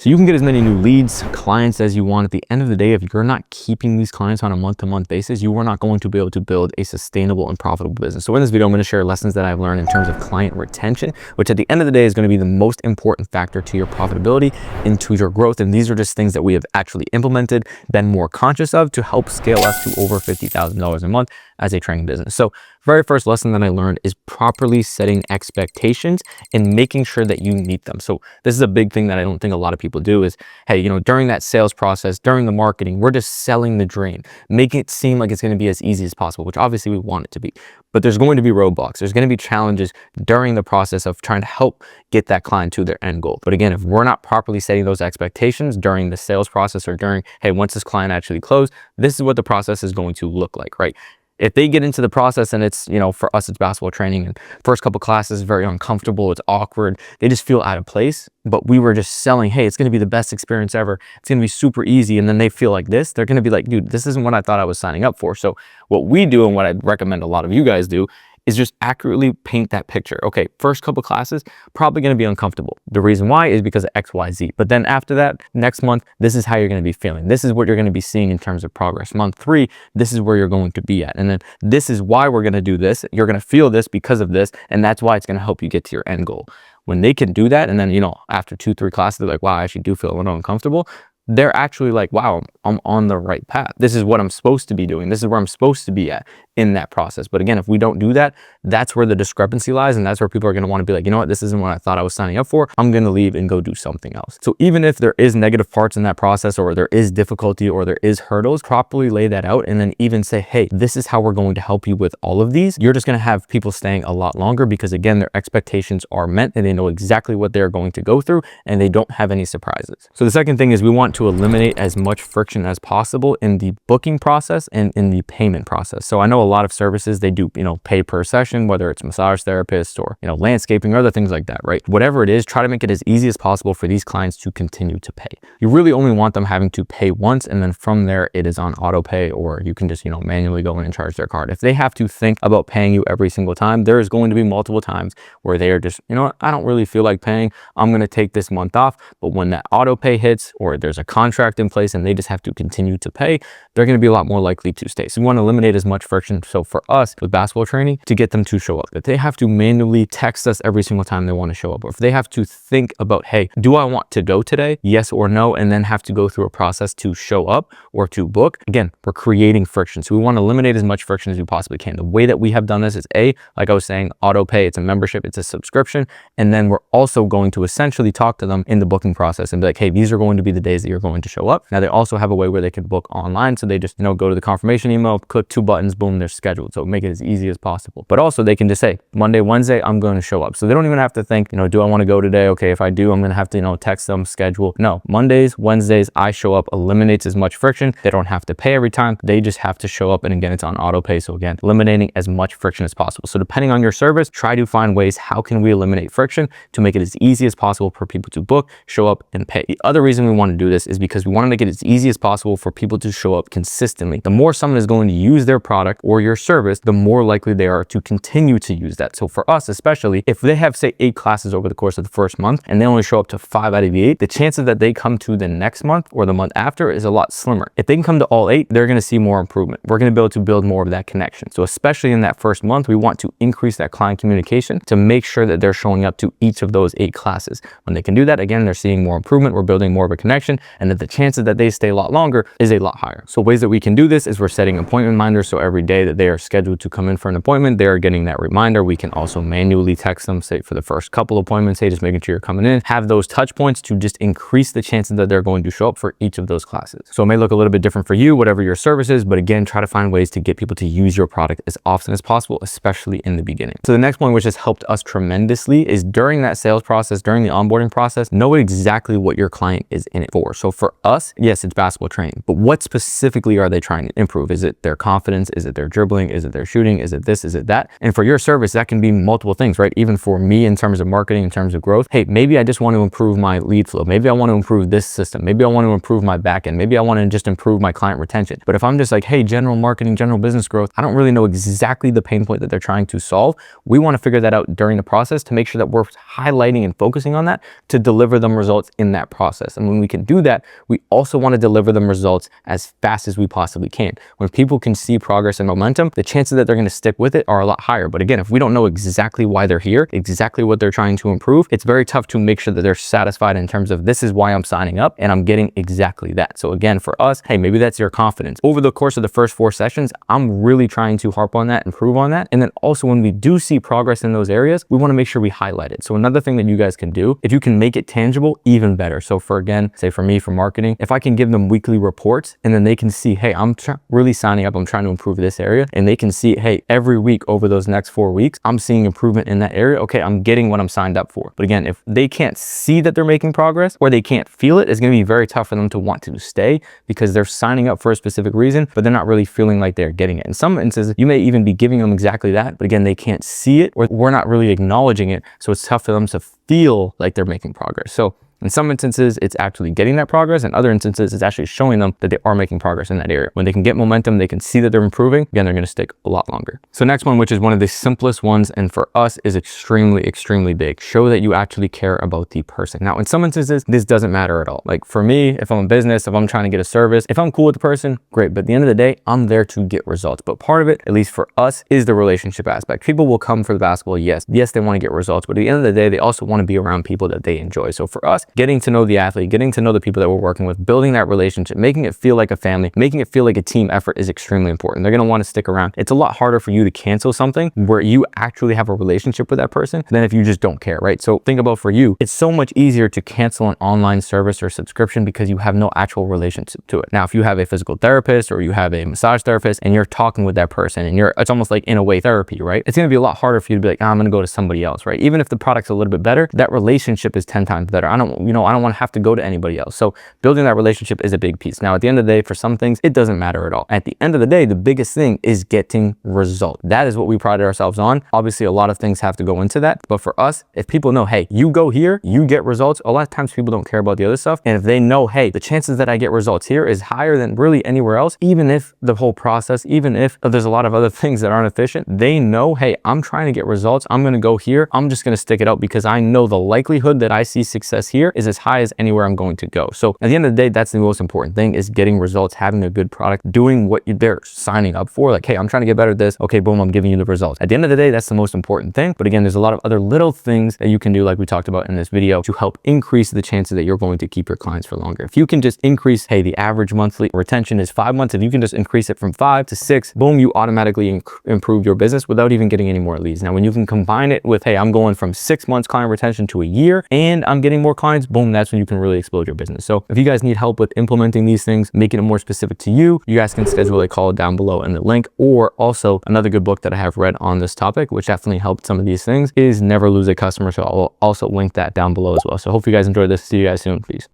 So you can get as many new leads, clients as you want. At the end of the day, if you're not keeping these clients on a month-to-month basis, you are not going to be able to build a sustainable and profitable business. So in this video, I'm going to share lessons that I've learned in terms of client retention, which at the end of the day is going to be the most important factor to your profitability and to your growth. And these are just things that we have actually implemented, been more conscious of to help scale us to over $50,000 a month as a training business. So very first lesson that I learned is properly setting expectations and making sure that you meet them. So this is a big thing that I don't think a lot of people do is, hey, you know, during that sales process, during the marketing, we're just selling the dream, making it seem like it's going to be as easy as possible, which obviously we want it to be. But there's going to be roadblocks. There's going to be challenges during the process of trying to help get that client to their end goal. But again, if we're not properly setting those expectations during the sales process or during, hey, once this client actually closed, this is what the process is going to look like, right? If they get into the process and it's, you know, for us, it's basketball training and first couple classes, very uncomfortable, it's awkward, they just feel out of place, but we were just selling, hey, it's going to be the best experience ever. It's going to be super easy. And then they feel like this, they're going to be like, dude, this isn't what I thought I was signing up for. So what we do and what I'd recommend a lot of you guys do is just accurately paint that picture. Okay, first couple classes, probably going to be uncomfortable. The reason why is because of X, Y, Z. But then after that, next month, this is how you're going to be feeling. This is what you're going to be seeing in terms of progress. Month 3, this is where you're going to be at. And then this is why we're going to do this. You're going to feel this because of this. And that's why it's going to help you get to your end goal. When they can do that, and then, you know, after 2-3 classes, they're like, wow, I actually do feel a little uncomfortable. They're actually like, wow, I'm on the right path. This is what I'm supposed to be doing. This is where I'm supposed to be at in that process. But again, if we don't do that, that's where the discrepancy lies. And that's where people are going to want to be like, you know what, this isn't what I thought I was signing up for. I'm going to leave and go do something else. So even if there is negative parts in that process, or there is difficulty, or there is hurdles, properly lay that out and then even say, hey, this is how we're going to help you with all of these. You're just going to have people staying a lot longer because again, their expectations are met and they know exactly what they're going to go through and they don't have any surprises. So the second thing is we want to eliminate as much friction as possible in the booking process and in the payment process. So I know a lot of services, they do, you know, pay per session, whether it's massage therapists or, you know, landscaping or other things like that, right? Whatever it is, try to make it as easy as possible for these clients to continue to pay. You really only want them having to pay once, and then from there it is on auto pay, or you can just, you know, manually go in and charge their card. If they have to think about paying you every single time, there is going to be multiple times where they are just, you know what, I don't really feel like paying. I'm going to take this month off. But when that auto pay hits, or there's a contract in place and they just have to continue to pay, they're going to be a lot more likely to stay. So we want to eliminate as much friction. So for us with basketball training, to get them to show up, if they have to manually text us every single time they want to show up, or if they have to think about, hey, do I want to go today? Yes or no, and then have to go through a process to show up or to book. Again, we're creating friction. So we want to eliminate as much friction as we possibly can. The way that we have done this is like I was saying, auto pay, it's a membership, it's a subscription. And then we're also going to essentially talk to them in the booking process and be like, hey, these are going to be the days that you're going to show up. Now they also have a way where they can book online. So they just, you know, go to the confirmation email, click 2 buttons, boom, they're scheduled. So make it as easy as possible. But also they can just say Monday, Wednesday, I'm going to show up. So they don't even have to think, you know, do I want to go today? Okay, if I do, I'm going to have to, you know, text them, schedule. No, Mondays, Wednesdays, I show up, eliminates as much friction. They don't have to pay every time. They just have to show up. And again, it's on auto pay. So again, eliminating as much friction as possible. So depending on your service, try to find ways, how can we eliminate friction to make it as easy as possible for people to book, show up, and pay. The other reason we want to do this is because we want to make it as easy as possible for people to show up consistently. The more someone is going to use their product or your service, the more likely they are to continue to use that. So for us, especially if they have, say, 8 classes over the course of the first month and they only show up to 5 out of the 8, the chances that they come to the next month or the month after is a lot slimmer. If they can come to all 8, they're going to see more improvement. We're going to be able to build more of that connection. So especially in that first month, we want to increase that client communication to make sure that they're showing up to each of those 8 classes. When they can do that, again, they're seeing more improvement. We're building more of a connection, and that the chances that they stay a lot longer is a lot higher. So ways that we can do this is we're setting appointment reminders. So every day that they are scheduled to come in for an appointment, they are getting that reminder. We can also manually text them, say for the first couple appointments, hey, just making sure you're coming in, have those touch points to just increase the chances that they're going to show up for each of those classes. So it may look a little bit different for you, whatever your service is, but again, try to find ways to get people to use your product as often as possible, especially in the beginning. So the next point, which has helped us tremendously, is during that sales process, during the onboarding process, know exactly what your client is in it for. So for us, yes, it's basketball training, but what specifically are they trying to improve? Is it their confidence? Is it their dribbling? Is it their shooting? Is it this? Is it that? And for your service, that can be multiple things, right? Even for me, in terms of marketing, in terms of growth, hey, maybe I just want to improve my lead flow. Maybe I want to improve this system. Maybe I want to improve my backend. Maybe I want to just improve my client retention. But if I'm just like, hey, general marketing, general business growth, I don't really know exactly the pain point that they're trying to solve. We want to figure that out during the process to make sure that we're highlighting and focusing on that to deliver them results in that process. And when we can do that, we also want to deliver them results as fast as we possibly can. When people can see progress and momentum, the chances that they're going to stick with it are a lot higher. But again, if we don't know exactly why they're here, exactly what they're trying to improve, it's very tough to make sure that they're satisfied in terms of this is why I'm signing up and I'm getting exactly that. So again, for us, hey, maybe that's your confidence. Over the course of the first 4 sessions, I'm really trying to harp on that, improve on that. And then also when we do see progress in those areas, we want to make sure we highlight it. So another thing that you guys can do, if you can make it tangible, even better. So for, again, say for me, for marketing, if I can give them weekly reports and then they can see, hey, I'm really signing up, I'm trying to improve this area, and they can see, hey, every week over those next 4 weeks, I'm seeing improvement in that area. Okay, I'm getting what I'm signed up for. But again, if they can't see that they're making progress or they can't feel it, it's going to be very tough for them to want to stay because they're signing up for a specific reason, but they're not really feeling like they're getting it. In some instances, you may even be giving them exactly that, but again, they can't see it or we're not really acknowledging it. So it's tough for them to feel like they're making progress. So in some instances, it's actually getting that progress. In other instances, it's actually showing them that they are making progress in that area. When they can get momentum, they can see that they're improving, again, they're going to stick a lot longer. So next one, which is one of the simplest ones, and for us is extremely, extremely big. Show that you actually care about the person. Now, in some instances, this doesn't matter at all. Like for me, if I'm a business, if I'm trying to get a service, if I'm cool with the person, great. But at the end of the day, I'm there to get results. But part of it, at least for us, is the relationship aspect. People will come for the basketball. Yes, they want to get results. But at the end of the day, they also want to be around people that they enjoy. So for us, getting to know the athlete, getting to know the people that we're working with, building that relationship, making it feel like a family, making it feel like a team effort is extremely important. They're going to want to stick around. It's a lot harder for you to cancel something where you actually have a relationship with that person than if you just don't care, right? So think about for you, it's so much easier to cancel an online service or subscription because you have no actual relationship to it. Now, if you have a physical therapist or you have a massage therapist and you're talking with that person and it's almost like in a way therapy, right? It's going to be a lot harder for you to be like, I'm going to go to somebody else, right? Even if the product's a little bit better, that relationship is 10 times better. I don't want to have to go to anybody else. So building that relationship is a big piece. Now, at the end of the day, for some things, it doesn't matter at all. At the end of the day, the biggest thing is getting results. That is what we pride ourselves on. Obviously, a lot of things have to go into that. But for us, if people know, hey, you go here, you get results, a lot of times people don't care about the other stuff. And if they know, hey, the chances that I get results here is higher than really anywhere else, even if the whole process, even if there's a lot of other things that aren't efficient, they know, hey, I'm trying to get results. I'm going to go here. I'm just going to stick it out because I know the likelihood that I see success here is as high as anywhere I'm going to go. So at the end of the day, that's the most important thing, is getting results, having a good product, doing what they're signing up for. Like, hey, I'm trying to get better at this. Okay, boom, I'm giving you the results. At the end of the day, that's the most important thing. But again, there's a lot of other little things that you can do, like we talked about in this video, to help increase the chances that you're going to keep your clients for longer. If you can just increase, hey, the average monthly retention is 5 months. If you can just increase it from 5 to 6, boom, you automatically improve your business without even getting any more leads. Now, when you can combine it with, hey, I'm going from 6 months client retention to a year and I'm getting more clients, boom, that's when you can really explode your business. So if you guys need help with implementing these things, making it more specific to you, you guys can schedule a call down below in the link. Or also another good book that I have read on this topic, which definitely helped some of these things, is Never Lose a Customer. So I'll also link that down below as well. So hope you guys enjoyed this. See you guys soon. Peace.